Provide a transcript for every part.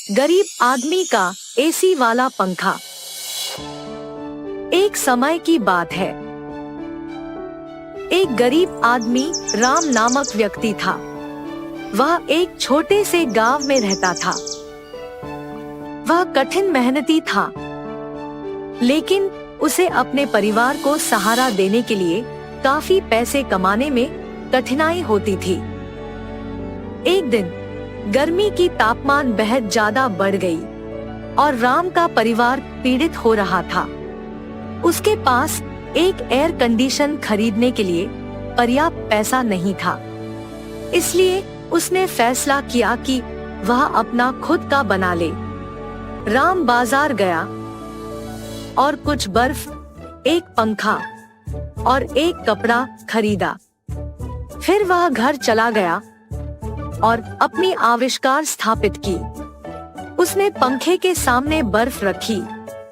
गरीब आदमी का एसी वाला पंखा। एक समय की बात है। एक गरीब आदमी राम नामक व्यक्ति था। वह एक छोटे से गांव में रहता था। वह कठिन मेहनती था, लेकिन उसे अपने परिवार को सहारा देने के लिए काफी पैसे कमाने में कठिनाई होती थी। एक दिन गर्मी की तापमान बेहद ज्यादा बढ़ गई और राम का परिवार पीड़ित हो रहा था। उसके पास एक एयर कंडीशन खरीदने के लिए पर्याप्त पैसा नहीं था। इसलिए उसने फैसला किया कि वह अपना खुद का बना ले। राम बाजार गया और कुछ बर्फ, एक पंखा और एक कपड़ा खरीदा। फिर वह घर चला गया और अपनी आविष्कार स्थापित की। उसने पंखे के सामने बर्फ रखी।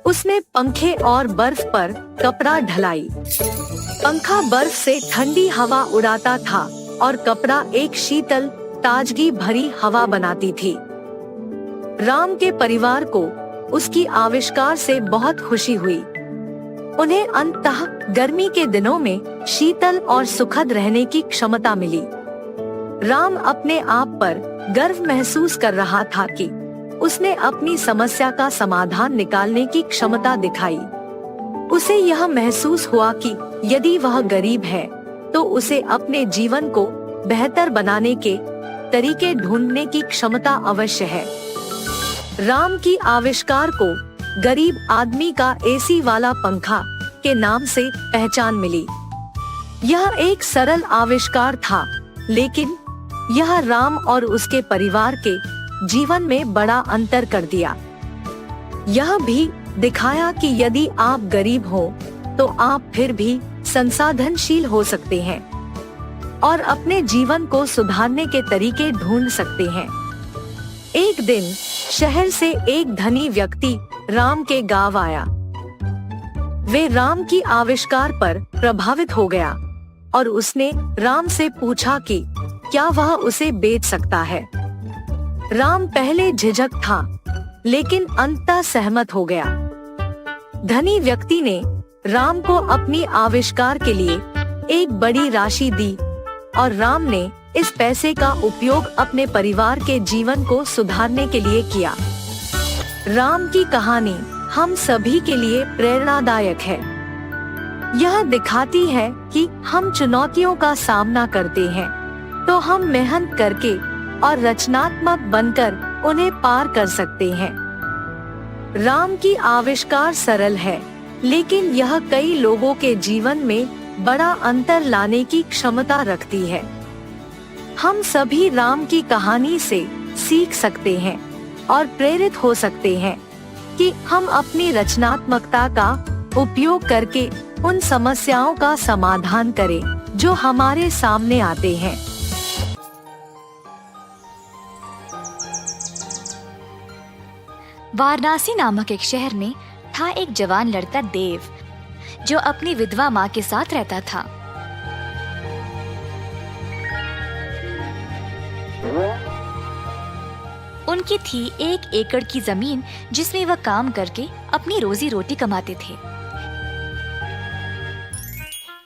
उसने पंखे और बर्फ पर कपड़ा ढलाई। पंखा बर्फ से ठंडी हवा उड़ाता था और कपड़ा एक शीतल, ताजगी भरी हवा बनाती थी। राम के परिवार को उसकी आविष्कार से बहुत खुशी हुई। उन्हें अंततः गर्मी के दिनों में शीतल और सुखद रहने की क्षमता मिली। राम अपने आप पर गर्व महसूस कर रहा था कि उसने अपनी समस्या का समाधान निकालने की क्षमता दिखाई। उसे यह महसूस हुआ कि यदि वह गरीब है तो उसे अपने जीवन को बेहतर बनाने के तरीके ढूंढने की क्षमता अवश्य है। राम की आविष्कार को गरीब आदमी का एसी वाला पंखा के नाम से पहचान मिली। यह एक सरल आविष्कार था, लेकिन यह राम और उसके परिवार के जीवन में बड़ा अंतर कर दिया। यह भी दिखाया कि यदि आप गरीब हो तो आप फिर भी संसाधनशील हो सकते हैं और अपने जीवन को सुधारने के तरीके ढूंढ सकते हैं। एक दिन शहर से एक धनी व्यक्ति राम के गांव आया। वे राम की आविष्कार पर प्रभावित हो गया और उसने राम से पूछा कि क्या वह उसे बेच सकता है। राम पहले झिझक था, लेकिन अंततः सहमत हो गया। धनी व्यक्ति ने राम को अपनी आविष्कार के लिए एक बड़ी राशि दी और राम ने इस पैसे का उपयोग अपने परिवार के जीवन को सुधारने के लिए किया। राम की कहानी हम सभी के लिए प्रेरणादायक है। यह दिखाती है कि हम चुनौतियों का सामना करते हैं तो हम मेहनत करके और रचनात्मक बनकर उन्हें पार कर सकते हैं। राम की आविष्कार सरल है, लेकिन यह कई लोगों के जीवन में बड़ा अंतर लाने की क्षमता रखती है। हम सभी राम की कहानी से सीख सकते हैं और प्रेरित हो सकते हैं कि हम अपनी रचनात्मकता का उपयोग करके उन समस्याओं का समाधान करें जो हमारे सामने आते हैं। वाराणसी नामक एक शहर में था एक जवान लड़का देव, जो अपनी विधवा माँ के साथ रहता था। उनकी थी 1 एकड़ की जमीन, जिसमें वह काम करके अपनी रोजी रोटी कमाते थे।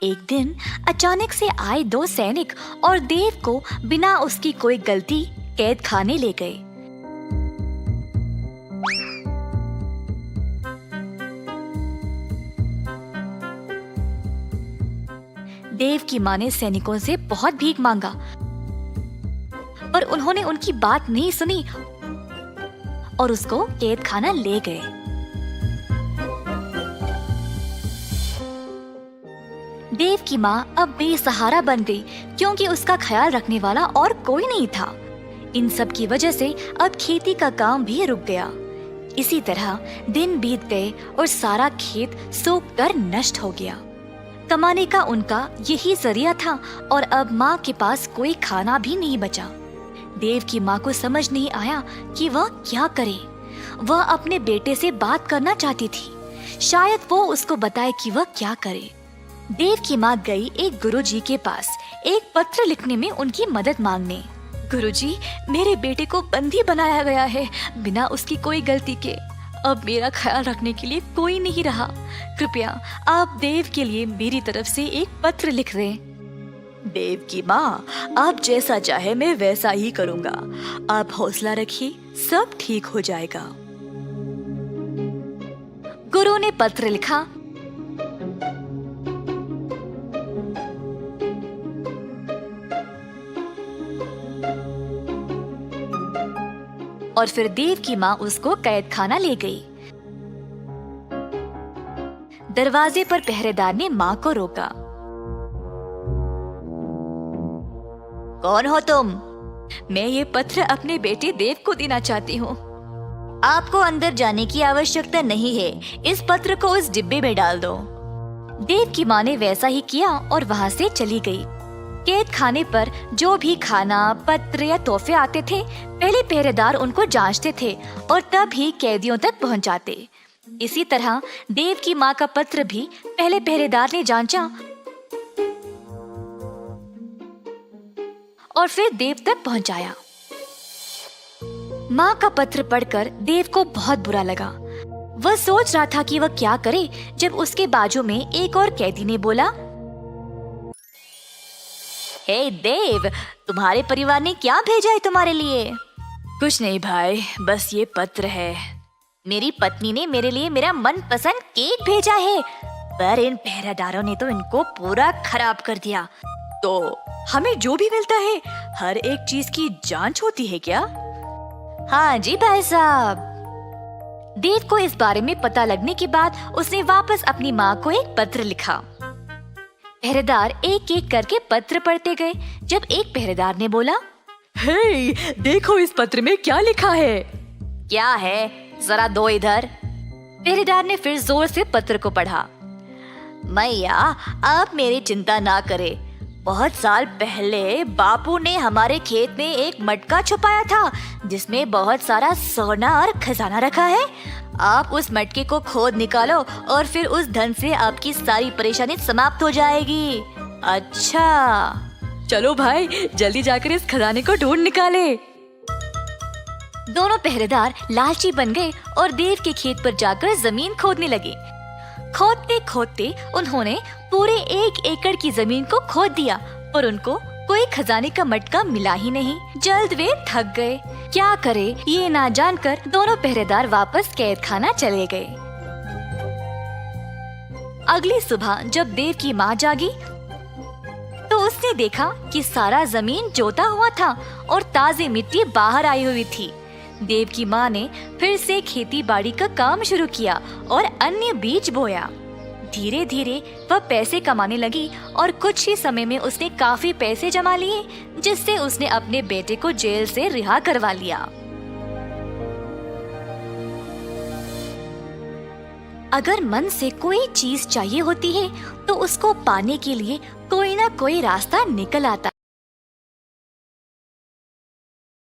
एक दिन अचानक से आए 2 सैनिक और देव को बिना उसकी कोई गलती कैद खाने ले गए। देव की माँ ने सैनिकों से बहुत भीख मांगा, पर उन्होंने उनकी बात नहीं सुनी और उसको कैद खाना ले गए। देव की माँ अब बेसहारा बन गई, क्योंकि उसका ख्याल रखने वाला और कोई नहीं था। इन सब की वजह से अब खेती का काम भी रुक गया। इसी तरह दिन बीत गए और सारा खेत सूख कर नष्ट हो गया। कमाने का उनका यही जरिया था और अब माँ के पास कोई खाना भी नहीं बचा। देव की माँ को समझ नहीं आया कि वह क्या करे। वह अपने बेटे से बात करना चाहती थी, शायद वो उसको बताए कि वह क्या करे। देव की माँ गई एक गुरुजी के पास एक पत्र लिखने में उनकी मदद मांगने। गुरुजी, मेरे बेटे को बंदी बनाया गया है बिना उसकी कोई गलती के। अब मेरा ख्याल रखने के लिए कोई नहीं रहा। कृपया आप देव के लिए मेरी तरफ से एक पत्र लिख दें। देव की माँ, आप जैसा चाहे मैं वैसा ही करूँगा। आप हौसला रखिए, सब ठीक हो जाएगा। गुरु ने पत्र लिखा। और फिर देव की माँ उसको कैद खाना ले गई। दरवाजे पर पहरेदार ने माँ को रोका। कौन हो तुम? मैं ये पत्र अपने बेटे देव को देना चाहती हूँ। आपको अंदर जाने की आवश्यकता नहीं है, इस पत्र को उस डिब्बे में डाल दो। देव की माँ ने वैसा ही किया और वहाँ से चली गई। कैद खाने पर जो भी खाना, पत्र या तोहफे आते थे, पहले पहरेदार उनको जांचते थे और तब ही कैदियों तक पहुंचाते। इसी तरह देव की माँ का पत्र भी पहले पहरेदार ने जांचा और फिर देव तक पहुंचाया। माँ का पत्र पढ़कर देव को बहुत बुरा लगा। वह सोच रहा था कि वह क्या करे जब उसके बाजू में एक और कैदी ने बोला, हे देव, तुम्हारे परिवार ने क्या भेजा है तुम्हारे लिए? कुछ नहीं भाई, बस ये पत्र है। मेरी पत्नी ने मेरे लिए मेरा मनपसंद केक भेजा है, पर इन पहरेदारों ने तो इनको पूरा खराब कर दिया। तो हमें जो भी मिलता है हर एक चीज की जांच होती है क्या? हाँ जी भाई साहब। देव को इस बारे में पता लगने के बाद उसने वापस अपनी माँ को एक पत्र लिखा। पहरेदार एक एक करके पत्र पढ़ते गए जब एक पहरेदार ने बोला, हे, देखो इस पत्र में क्या लिखा है। क्या है, जरा दो इधर। पहरेदार ने फिर जोर से पत्र को पढ़ा। मैया, आप मेरी चिंता ना करें। बहुत साल पहले बापू ने हमारे खेत में एक मटका छुपाया था जिसमें बहुत सारा सोना और खजाना रखा है। आप उस मटके को खोद निकालो और फिर उस धन से आपकी सारी परेशानी समाप्त हो जाएगी। अच्छा, चलो भाई, जल्दी जाकर इस खजाने को ढूंढ निकाले। दोनों पहरेदार लालची बन गए और देव के खेत पर जाकर जमीन खोदने लगे। खोदते खोदते उन्होंने पूरे 1 एकड़ की जमीन को खोद दिया, पर उनको कोई खजाने का मटका मिला ही नहीं। जल्द वे थक गए। क्या करे ये ना जानकर दोनों पहरेदार वापस कैद खाना चले गए। अगली सुबह जब देव की माँ जागी तो उसने देखा कि सारा जमीन जोता हुआ था और ताज़ी मिट्टी बाहर आई हुई थी। देव की माँ ने फिर से खेती बाड़ी का काम शुरू किया और अन्य बीज बोया। धीरे धीरे वह पैसे कमाने लगी और कुछ ही समय में उसने काफी पैसे जमा लिए, जिससे उसने अपने बेटे को जेल से रिहा करवा लिया। अगर मन से कोई चीज चाहिए होती है तो उसको पाने के लिए कोई ना कोई रास्ता निकल आता